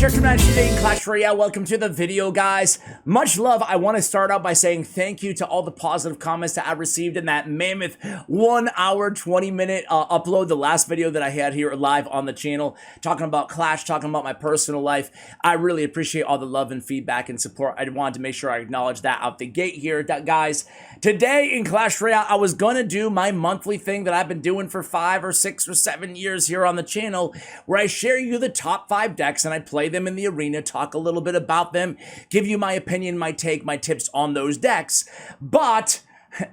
guys, here today in Clash Royale. Welcome to the video, guys. Much love. I want to start out by saying thank you to all the positive comments that I received in that mammoth 1 hour, 20-minute upload, the last video that I had here live on the channel, talking about Clash, talking about my personal life. I really appreciate all the love and feedback and support. I wanted to make sure I acknowledge that out the gate here, guys. Today in Clash Royale, I was going to do my monthly thing that I've been doing for 5 or 6 or 7 years here on the channel, where I share you the top 5 decks and I play them in the arena, talk a little bit about them, give you my opinion, my take, my tips on those decks. But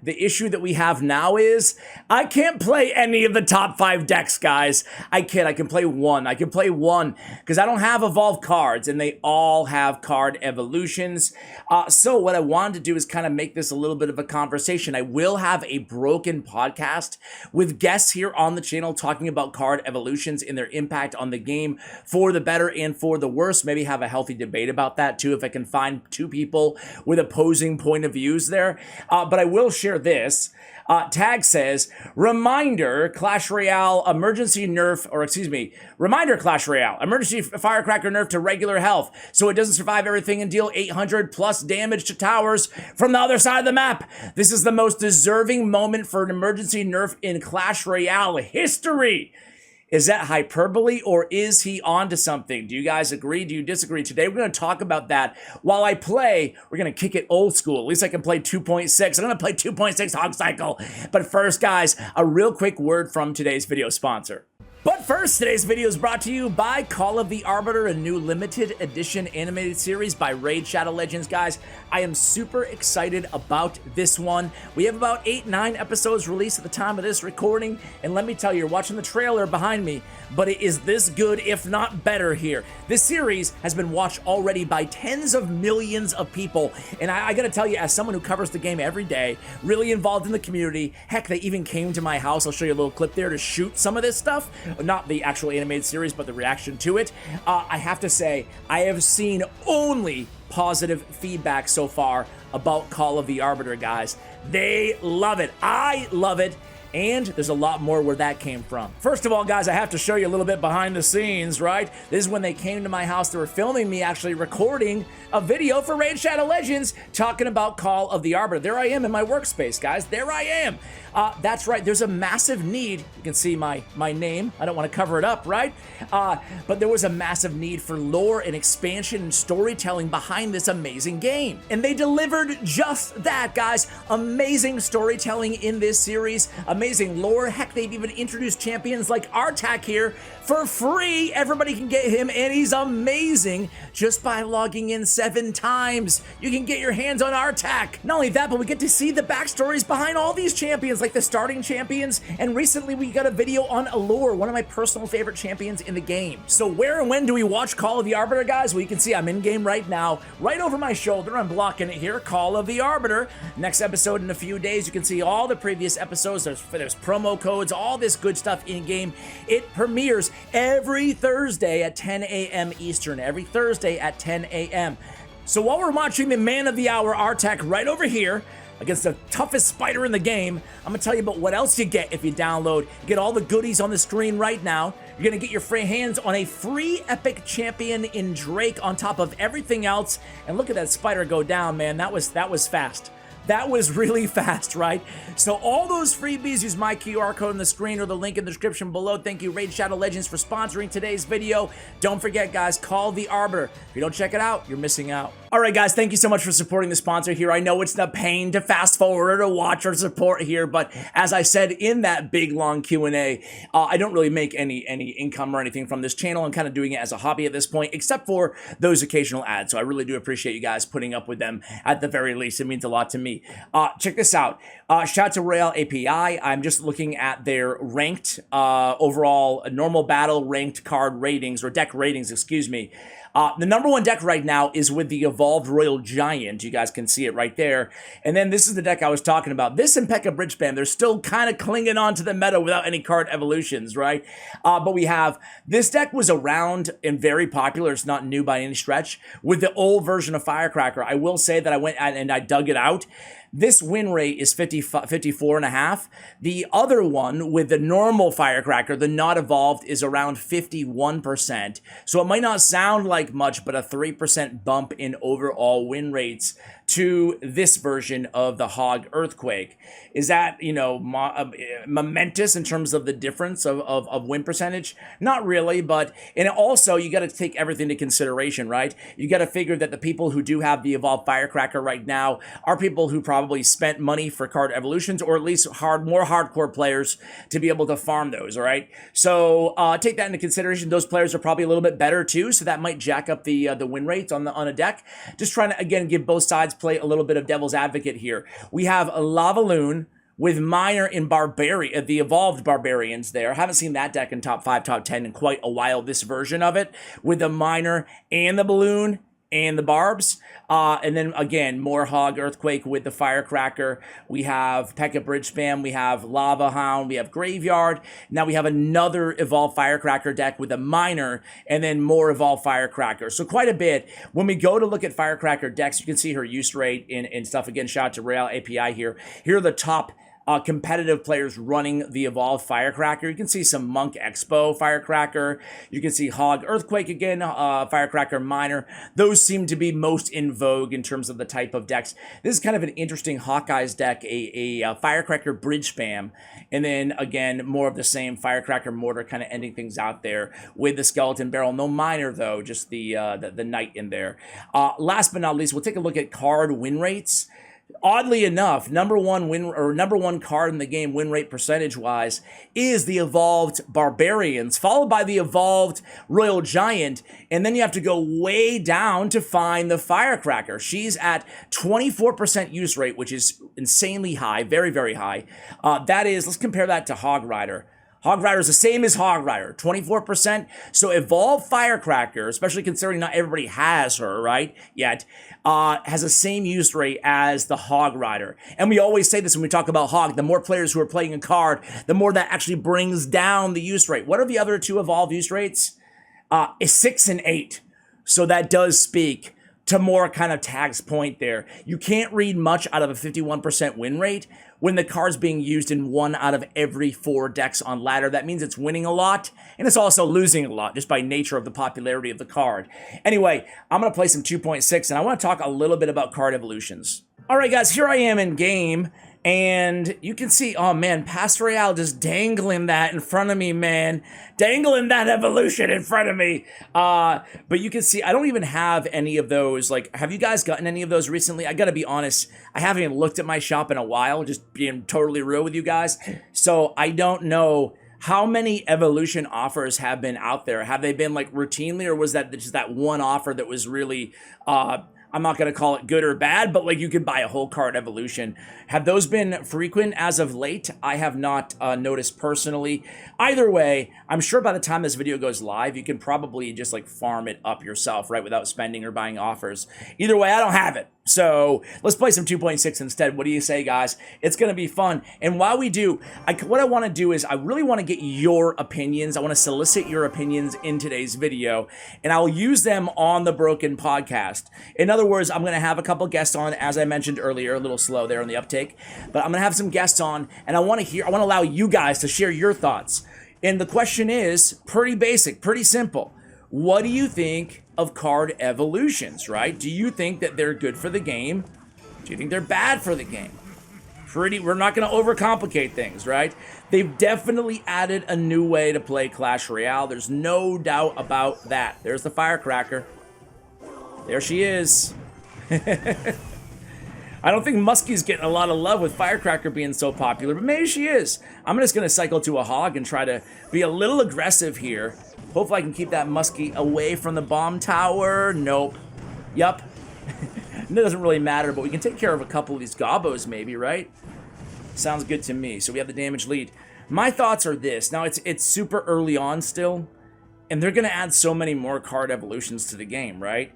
the issue that we have now is I can't play any of the top 5 decks, guys. I can play one. I can play one because I don't have evolved cards and they all have card evolutions. So what I wanted to do is kind of make this a little bit of a conversation. I will have a broken podcast with guests here on the channel talking about card evolutions and their impact on the game for the better and for the worse. Maybe have a healthy debate about that too if I can find 2 people with opposing point of views there. But I will share this. Tag says, reminder Clash Royale emergency nerf, or excuse me, reminder Clash Royale emergency firecracker nerf to regular health so it doesn't survive everything and deal 800 plus damage to towers from the other side of the map. This is the most deserving moment for an emergency nerf in Clash Royale history. Is that hyperbole or is he onto something? Do you guys agree? Do you disagree? Today we're going to talk about that. While I play, we're going to kick it old school. At least I can play 2.6. I'm going to play 2.6 Hog Cycle. But first, guys, a real quick word from today's video sponsor. But first, today's video is brought to you by Call of the Arbiter, a new limited edition animated series by Raid Shadow Legends, guys. I am super excited about this one. We have about 8-9 episodes released at the time of this recording, and let me tell you, you're watching the trailer behind me, but it is this good, if not better here. This series has been watched already by tens of millions of people, and I gotta tell you, as someone who covers the game every day, really involved in the community, heck, they even came to my house, I'll show you a little clip there, to shoot some of this stuff. Not the actual animated series, but the reaction to it. I have to say, I have seen only positive feedback so far about Call of the Arbiter, guys. They love it. I love it. And there's a lot more where that came from. First of all, guys, I have to show you a little bit behind the scenes, right? This is when they came to my house. They were filming me actually recording a video for Raid Shadow Legends talking about Call of the Arbiter. There I am in my workspace, guys. There I am. That's right. There's a massive need. You can see my name. I don't want to cover it up, right? But there was a massive need for lore and expansion and storytelling behind this amazing game. And they delivered just that, guys. Amazing storytelling in this series. Amazing lore. Heck, they've even introduced champions like Artak here for free. Everybody can get him, and he's amazing just by logging in 7 times. You can get your hands on Artak. Not only that, but we get to see the backstories behind all these champions, like the starting champions, and recently we got a video on Allure, one of my personal favorite champions in the game. So where and when do we watch Call of the Arbiter, guys? Well, you can see I'm in game right now. Right over my shoulder, I'm blocking it here, Call of the Arbiter. Next episode in a few days, you can see all the previous episodes. There's promo codes, all this good stuff in game. It premieres every Thursday at 10 a.m. Eastern, every Thursday at 10 a.m. So while we're watching the man of the hour, Artak, right over here, against the toughest spider in the game, I'm gonna tell you about what else you get if you download. You get all the goodies on the screen right now. You're gonna get your free hands on a free epic champion in Drake on top of everything else. And look at that spider go down, man. That was fast. That was really fast, right? So all those freebies, use my QR code on the screen or the link in the description below. Thank you, Raid Shadow Legends, for sponsoring today's video. Don't forget, guys, Call the Arbiter. If you don't check it out, you're missing out. All right, guys, thank you so much for supporting the sponsor here. I know it's a pain to fast forward or to watch or support here, but as I said in that big, long Q&A, I don't really make any income or anything from this channel. I'm kind of doing it as a hobby at this point, except for those occasional ads. So I really do appreciate you guys putting up with them at the very least. It means a lot to me. Check this out. Shout out to Royale API. I'm just looking at their ranked, overall normal battle ranked card ratings, or deck ratings, excuse me. The number 1 deck right now is with the Evolved Royal Giant. You guys can see it right there. And then this is the deck I was talking about. This and P.E.K.K.A. Bridge Spam, they're still kind of clinging on to the meta without any card evolutions, right? But we have, this deck was around and very popular. It's not new by any stretch. With the old version of Firecracker, I will say that I went and I dug it out. This win rate is 54.5. The other one with the normal Firecracker, the not evolved, is around 51%. So it might not sound like much, but a 3% bump in overall win rates to this version of the Hog Earthquake. Is that, you know, momentous in terms of the difference of win percentage? Not really, but, and also you got to take everything into consideration, right? You got to figure that the people who do have the evolved Firecracker right now are people who probably spent money for card evolutions, or at least more hardcore players to be able to farm those, all right? So take that into consideration. Those players are probably a little bit better too, so that might jack up the win rates on a deck. Just trying to, again, give both sides play a little bit of devil's advocate here. We have a Lavaloon with Miner in Barbarian, the evolved Barbarians there. I haven't seen that deck in top 5, top 10 in quite a while, this version of it, with the Miner and the Balloon and the Barbs. And then, again, more Hog Earthquake with the Firecracker. We have P.E.K.K.A Bridge Spam. We have Lava Hound. We have Graveyard. Now we have another Evolved Firecracker deck with a Miner, and then more Evolved Firecracker. So quite a bit. When we go to look at Firecracker decks, you can see her use rate and stuff. Again, shout out to Royale API here. Here are the top competitive players running the evolved Firecracker. You can see some Monk Expo Firecracker. You can see Hog Earthquake again, Firecracker Miner. Those seem to be most in vogue in terms of the type of decks. This is kind of an interesting Hawkeye's deck, a Firecracker Bridge Spam, and then again, more of the same Firecracker Mortar, kind of ending things out there with the Skeleton Barrel. No Miner though, just the Knight in there. Last but not least, we'll take a look at card win rates. Oddly enough, number one card in the game win rate percentage wise is the evolved Barbarians, followed by the evolved Royal Giant, and then you have to go way down to find the Firecracker. She's at 24% use rate, which is insanely high, very, very high. That is, let's compare that to Hog Rider. Hog Rider is the same as Hog Rider, 24%. So Evolved Firecracker, especially considering not everybody has her, right, yet, has the same use rate as the Hog Rider. And we always say this when we talk about Hog, the more players who are playing a card, the more that actually brings down the use rate. What are the other two Evolved use rates? 6 and 8. So that does speak to more kind of Tag's point there. You can't read much out of a 51% win rate when the card's being used in 1 out of every 4 decks on ladder. That means it's winning a lot, and it's also losing a lot, just by nature of the popularity of the card. Anyway, I'm going to play some 2.6, and I want to talk a little bit about card evolutions. All right, guys, here I am in game, and you can see, oh man, past Royale just dangling that in front of me, man. Dangling that evolution in front of me. But you can see, I don't even have any of those. Like, have you guys gotten any of those recently? I gotta be honest, I haven't even looked at my shop in a while, just being totally real with you guys. So I don't know how many evolution offers have been out there. Have they been like routinely, or was that just that one offer that was really, I'm not going to call it good or bad, but like you could buy a whole card evolution. Have those been frequent as of late? I have not noticed personally. Either way, I'm sure by the time this video goes live, you can probably just like farm it up yourself, right? Without spending or buying offers. Either way, I don't have it. So let's play some 2.6 instead. What do you say, guys? It's going to be fun. And while we do, what I want to do is I really want to get your opinions. I want to solicit your opinions in today's video, and I'll use them on the Broken Podcast. In other words, I'm going to have a couple guests on, as I mentioned earlier, a little slow there on the uptake, but I'm going to have some guests on, and I want to allow you guys to share your thoughts. And the question is pretty basic, pretty simple. What do you think of card evolutions, right? Do you think that they're good for the game? Do you think they're bad for the game? We're not going to overcomplicate things, right? They've definitely added a new way to play Clash Royale. There's no doubt about that. There's the Firecracker. There she is. I don't think Muskie's getting a lot of love with Firecracker being so popular, but maybe she is. I'm just going to cycle to a Hog and try to be a little aggressive here. Hopefully I can keep that Muskie away from the bomb tower. Nope. Yup. It doesn't really matter, but we can take care of a couple of these Gobbos maybe, right? Sounds good to me. So we have the damage lead. My thoughts are this. Now, it's super early on still, and they're going to add so many more card evolutions to the game, right?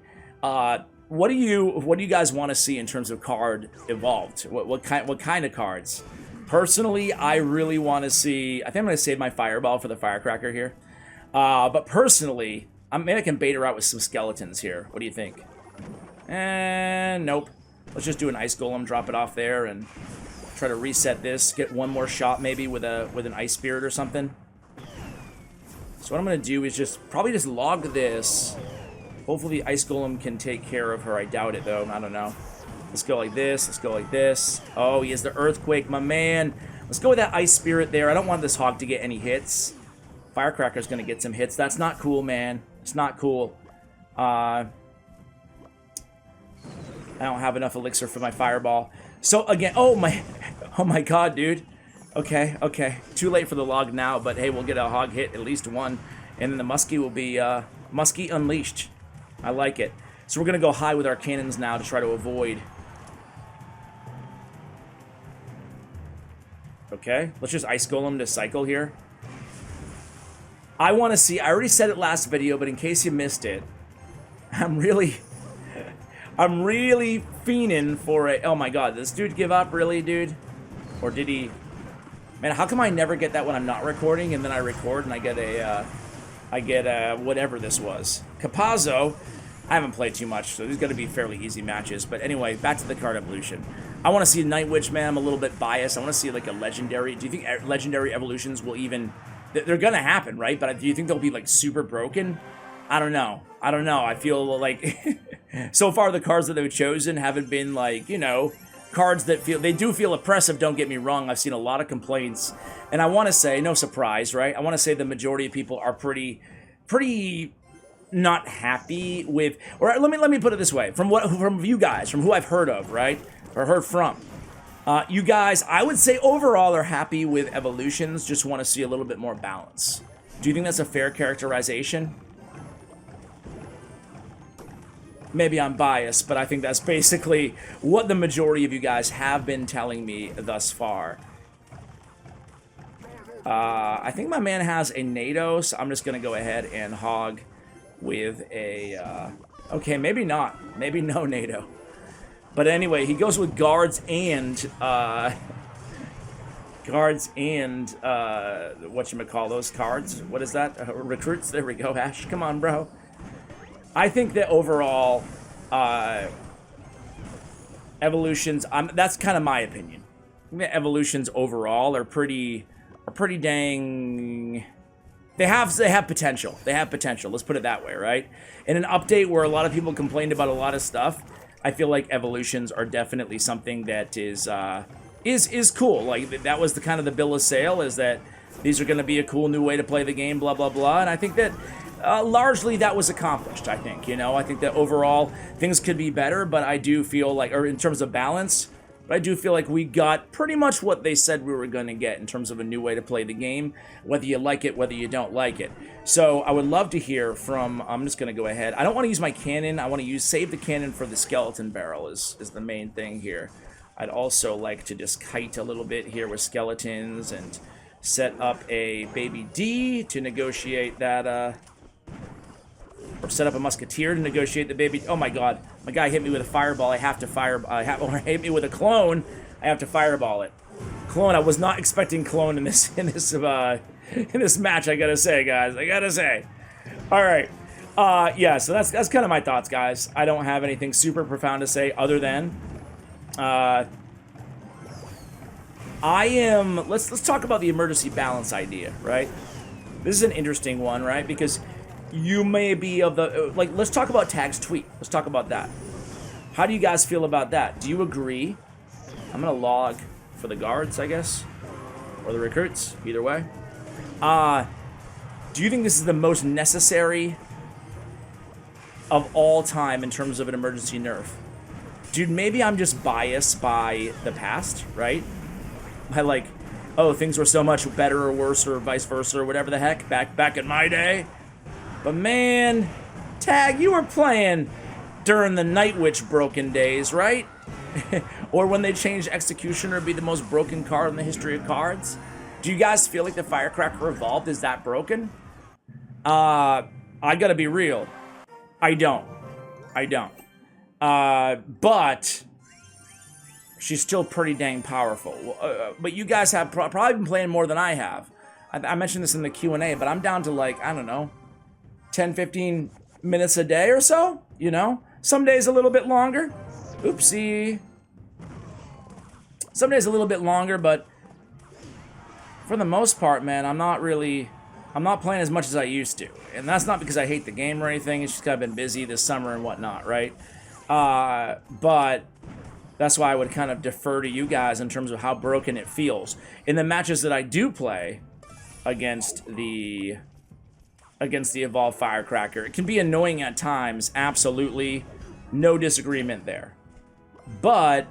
What do you guys want to see in terms of card evolved? What kind of cards? Personally, I really want to see. I think I'm going to save my Fireball for the Firecracker here. But personally, maybe I can bait her out with some skeletons here. What do you think? Nope. Let's just do an Ice Golem, drop it off there, and try to reset this. Get one more shot maybe with an Ice Spirit or something. So what I'm going to do is probably just log this. Hopefully the Ice Golem can take care of her. I doubt it, though. I don't know. Let's go like this. Let's go like this. Oh, he has the Earthquake, my man. Let's go with that Ice Spirit there. I don't want this Hog to get any hits. Firecracker's going to get some hits. That's not cool, man. It's not cool. I don't have enough elixir for my Fireball. So, again, oh my god, dude. Okay, okay. Too late for the log now, but hey, we'll get a Hog hit, at least one. And then the Muskie will be, Muskie Unleashed. I like it. So we're going to go high with our cannons now to try to avoid. Okay, let's just Ice Golem to cycle here. I want to see, I already said it last video, but in case you missed it, I'm really fiending for a, oh my god, did this dude give up, really, dude? Or did he, man, how come I never get that when I'm not recording, and then I record and I get a, whatever this was. Capazzo, I haven't played too much, so these are going to be fairly easy matches. But anyway, back to the card evolution. I want to see Night Witch, man. I'm a little bit biased. I want to see like a legendary. Do you think legendary evolutions will even... They're going to happen, right? But do you think they'll be like super broken? I don't know. I don't know. I feel like so far the cards that they've chosen haven't been like, you know, cards that feel... They do feel oppressive, don't get me wrong. I've seen a lot of complaints. And I want to say, no surprise, right? I want to say the majority of people are pretty not happy with, or let me put it this way, from you guys, from who I've heard of, right, or heard from, you guys, I would say overall are happy with evolutions, just want to see a little bit more balance. Do you think that's a fair characterization? Maybe I'm biased, but I think that's basically what the majority of you guys have been telling me thus far. I think my man has a NATO, so I'm just gonna go ahead and hog with a, okay, maybe not. Maybe no NATO. But anyway, he goes with guards and, whatchamacall, those cards? What is that? Recruits? There we go, Ash. Come on, bro. I think that overall, evolutions, that's kind of my opinion. I think that evolutions overall are pretty dang... They have potential. They have potential. Let's put it that way, right? In an update where a lot of people complained about a lot of stuff, I feel like evolutions are definitely something that is cool. Like that was the kind of the bill of sale, is that these are going to be a cool new way to play the game, blah blah blah. And I think that largely that was accomplished. I think, you know, I think that overall things could be better, but I do feel like, or in terms of balance. But I do feel like we got pretty much what they said we were going to get in terms of a new way to play the game, whether you like it, whether you don't like it. So I would love to hear from, I'm just going to go ahead. I don't want to use my cannon. I want to save the cannon for the skeleton barrel is the main thing here. I'd also like to just kite a little bit here with skeletons and set up a baby D to negotiate that, or set up a musketeer to negotiate the baby. Oh my god, my guy hit me with a fireball. I have to or hit me with a clone. I have to fireball it. Clone. I was not expecting clone in this match. I gotta say, guys. I gotta say. All right. Yeah. So that's kind of my thoughts, guys. I don't have anything super profound to say other than, Let's talk about the emergency balance idea, right? This is an interesting one, right? Because you may be of the, like, let's talk about Tag's tweet. Let's talk about that. How do you guys feel about that? Do you agree? I'm going to log for the guards, I guess. Or the recruits, either way. Do you think this is the most necessary of all time in terms of an emergency nerf? Dude, maybe I'm just biased by the past, right? By like, oh, things were so much better or worse or vice versa or whatever the heck back in my day. But man, Tag, you were playing during the Night Witch broken days, right? Or when they changed Executioner to be the most broken card in the history of cards. Do you guys feel like the Firecracker Evolved is that broken? I gotta be real. I don't. But she's still pretty dang powerful. But you guys have probably been playing more than I have. I mentioned this in the Q&A, but I'm down to like, I don't know, 10, 15 minutes a day or so, you know? Some days a little bit longer. Oopsie. Some days a little bit longer, but for the most part, man, I'm not playing as much as I used to. And that's not because I hate the game or anything. It's just 'cause I've been busy this summer and whatnot, right? But that's why I would kind of defer to you guys in terms of how broken it feels. In the matches that I do play against the Evolved Firecracker, it can be annoying at times, absolutely. No disagreement there. But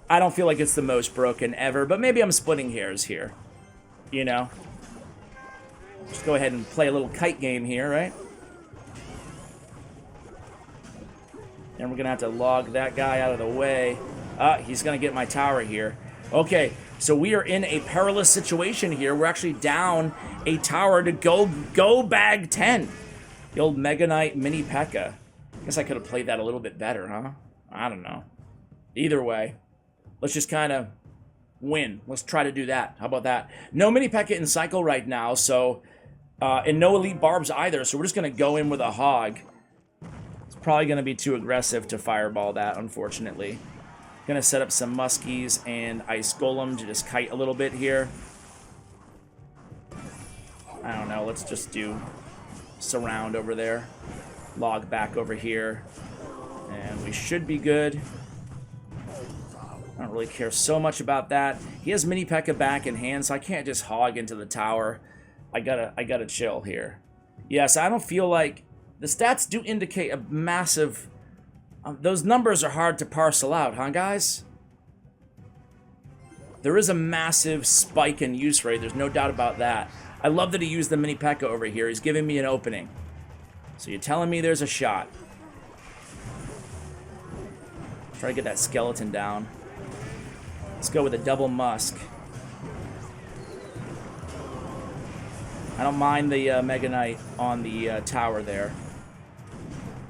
I don't feel like it's the most broken ever, but maybe I'm splitting hairs here, you know? Just go ahead and play a little kite game here, right? And we're going to have to log that guy out of the way. He's going to get my tower here. Okay, so we are in a perilous situation here. We're actually down a tower to go bag 10. The old Mega Knight Mini P.E.K.K.A. Guess I could have played that a little bit better, huh? I don't know. Either way, let's just kind of win. Let's try to do that. How about that? No Mini P.E.K.K.A. in cycle right now, so... and no elite barbs either, so we're just going to go in with a hog. It's probably going to be too aggressive to fireball that, unfortunately. Going to set up some muskies and ice golem to just kite a little bit here. I don't know, let's just do surround over there. Log back over here. And we should be good. I don't really care so much about that. He has Mini P.E.K.K.A. back in hand, so I can't just hog into the tower. I gotta chill here. Yes, I don't feel like... The stats do indicate a massive... those numbers are hard to parcel out, huh, guys? There is a massive spike in use rate. There's no doubt about that. I love that he used the Mini P.E.K.K.A. over here. He's giving me an opening. So you're telling me there's a shot. Try to get that skeleton down. Let's go with a double musk. I don't mind the Mega Knight on the tower there.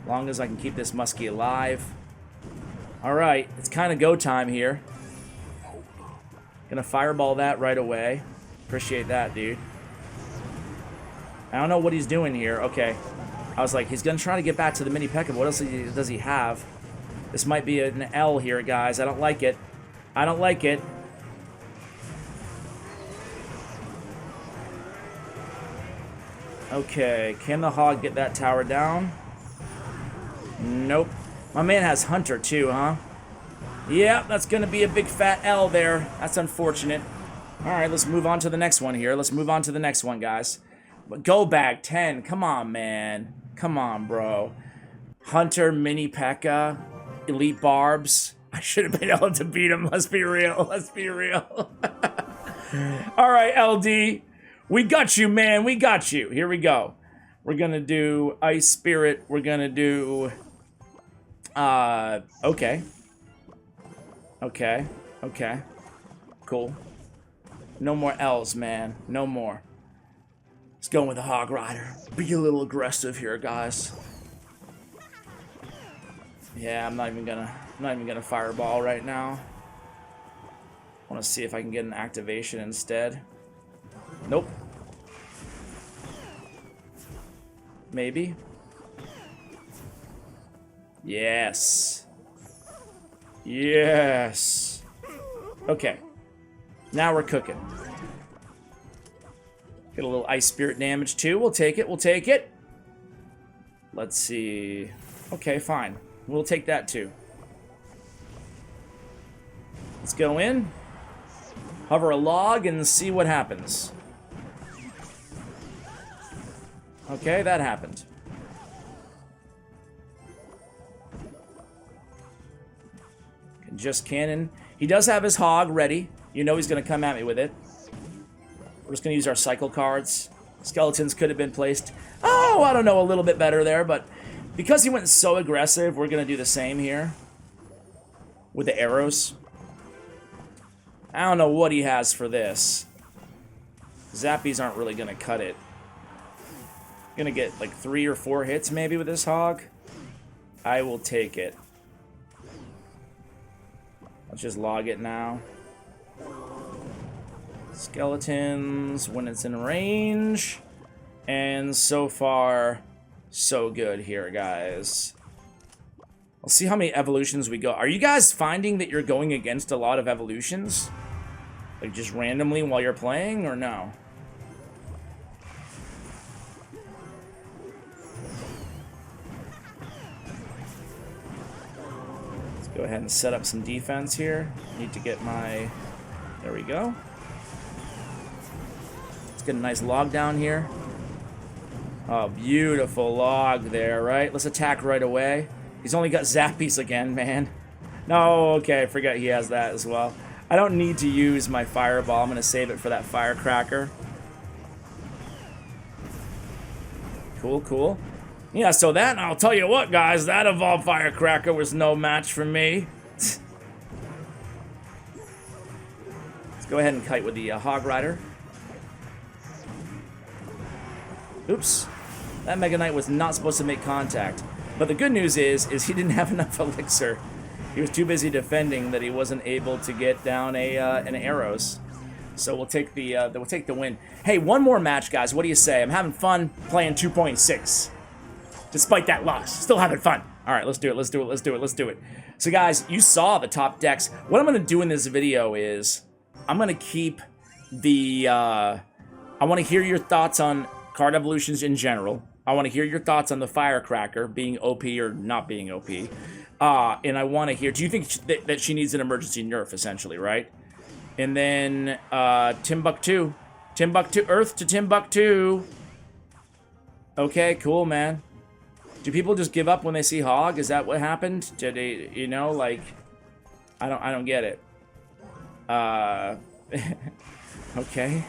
As long as I can keep this muskie alive. Alright, it's kind of go time here. Gonna fireball that right away. Appreciate that, dude. I don't know what he's doing here. Okay. I was like, he's gonna try to get back to the Mini P.E.K.K.A. What else does he have? This might be an L here, guys. I don't like it. I don't like it. Okay, can the hog get that tower down? Nope. My man has Hunter too, huh? Yeah, that's gonna be a big fat L there. That's unfortunate. Alright, let's move on to the next one here. Let's move on to the next one, guys. But go bag 10. Come on, man. Come on, bro. Hunter, Mini P.E.K.K.A., Elite Barbs. I should have been able to beat him. Let's be real. Let's be real. Alright, LD. We got you, man. We got you. Here we go. We're going to do Ice Spirit. We're going to do... Okay. Okay. Okay. Cool. No more L's, man. No more. Let's go with the Hog Rider. Be a little aggressive here, guys. Yeah, I'm not even gonna fireball right now. I want to see if I can get an activation instead. Nope. Maybe. Yes. Yes. Okay. Now we're cooking. Get a little Ice Spirit damage too. We'll take it. We'll take it. Let's see. Okay, fine. We'll take that too. Let's go in. Hover a log and see what happens. Okay, that happened. Just cannon. He does have his hog ready. You know he's going to come at me with it. We're just going to use our cycle cards. Skeletons could have been placed. Oh, I don't know, a little bit better there, but because he went so aggressive, we're going to do the same here. With the arrows. I don't know what he has for this. Zappies aren't really going to cut it. Gonna get like 3 or 4 hits maybe with this hog. I will take it. Let's just log it now. Skeletons when it's in range. And so far, so good here, guys. We'll see how many evolutions we go. Are you guys finding that you're going against a lot of evolutions? Like, just randomly while you're playing, or no? Let's go ahead and set up some defense here. Need to get my... There we go. Let's get a nice log down here. Oh, beautiful log there, right? Let's attack right away. He's only got zappies again, man. No, okay, I forgot he has that as well. I don't need to use my fireball. I'm going to save it for that firecracker. Cool, cool. Yeah, so that, I'll tell you what, guys, that evolved firecracker was no match for me. Let's go ahead and kite with the Hog Rider. Oops. That Mega Knight was not supposed to make contact. But the good news is he didn't have enough elixir. He was too busy defending that he wasn't able to get down an arrows. So we'll take the win. Hey, one more match, guys. What do you say? I'm having fun playing 2.6. Despite that loss, still having fun. All right, let's do it. Let's do it. Let's do it. Let's do it. So, guys, you saw the top decks. What I'm going to do in this video is I'm going to keep the. I want to hear your thoughts on card evolutions in general. I want to hear your thoughts on the firecracker being OP or not being OP. And I want to hear, do you think that she needs an emergency nerf, essentially, right? And then Timbuktu. Earth to Timbuktu. Okay, cool, man. Do people just give up when they see Hog? Is that what happened? Did they, you know, like, I don't get it. Okay.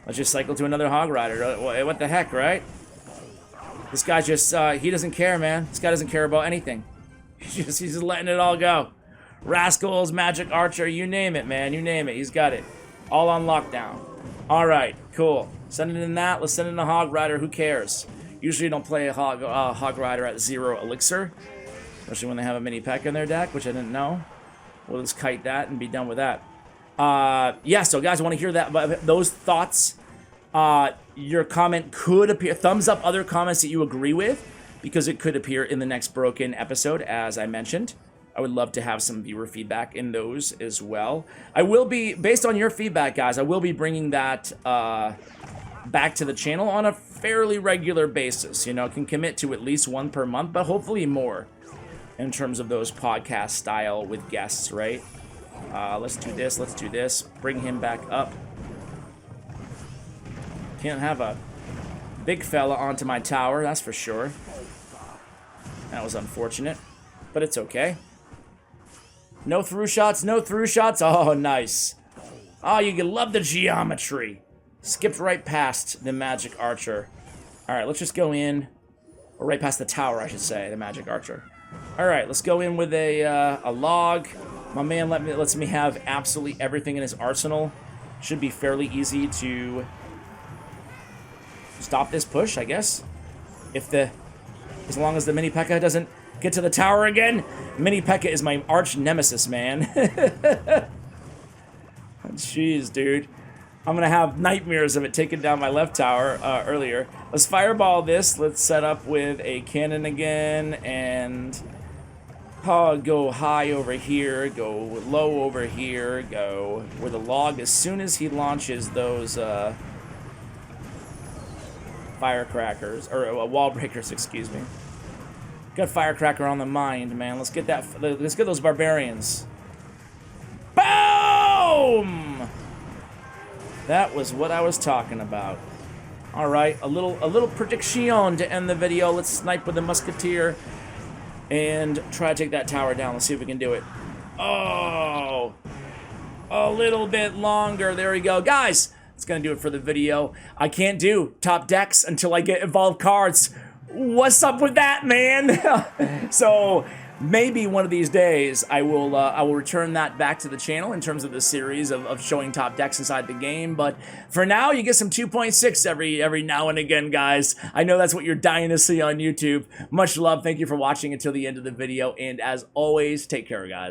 Let's just cycle to another Hog Rider. What the heck, right? This guy just, he doesn't care, man. This guy doesn't care about anything. He's just letting it all go. Rascals, Magic Archer, you name it, man. You name it. He's got it. All on lockdown. All right, cool. Send it in that. Let's send in a Hog Rider. Who cares? Usually you don't play a Hog Rider at 0 elixir. Especially when they have a mini P.E.K.K.A in their deck, which I didn't know. We'll just kite that and be done with that. Yeah, so guys, I want to hear that. Those thoughts. Your comment could appear. Thumbs up other comments that you agree with, because it could appear in the next Broken episode, as I mentioned. I would love to have some viewer feedback in those as well. I will be, based on your feedback, guys, I will be bringing that back to the channel on a fairly regular basis. You know, can commit to at least one per month, but hopefully more in terms of those podcast style with guests, right? Let's do this. Let's do this. Bring him back up. Can't have a big fella onto my tower, that's for sure. That was unfortunate, but it's okay. No through shots, no through shots. Oh, nice. Oh, you can love the geometry. Skipped right past the Magic Archer. All right, let's just go in, or right past the tower, I should say, the Magic Archer. All right, let's go in with a log. My man lets me have absolutely everything in his arsenal. Should be fairly easy to stop this push, I guess. As long as the mini P.E.K.K.A doesn't get to the tower again. Mini P.E.K.K.A is my arch nemesis, man. Jeez, dude. I'm gonna have nightmares of it taking down my left tower earlier. Let's fireball this. Let's set up with a cannon again, and go high over here, go low over here, go where the log as soon as he launches those firecrackers, or wall breakers, excuse me. Got firecracker on the mind, man. Let's get that. Let's get those barbarians. Boom! That was what I was talking about. All right, a little prediction to end the video. Let's snipe with the musketeer and try to take that tower down. Let's see if we can do it. Oh, a little bit longer. There we go, guys. That's gonna do it for the video. I can't do top decks until I get evolved cards. What's up with that, man? So maybe one of these days I will return that back to the channel in terms of the series of showing top decks inside the game. But for now, you get some 2.6 every now and again, guys. I know that's what you're dying to see on YouTube. Much love. Thank you for watching until the end of the video. And as always, take care, guys.